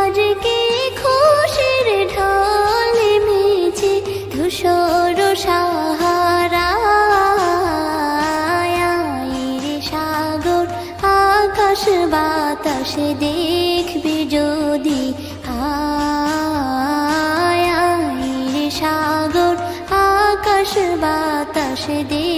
আজকে খুশির ঢল নেমেছে ধূসর সাহারায়। রে সাগর আকাশ বাতাস দেখবি যদি, আয় রে সাগর আকাশ বাতাস দেখবি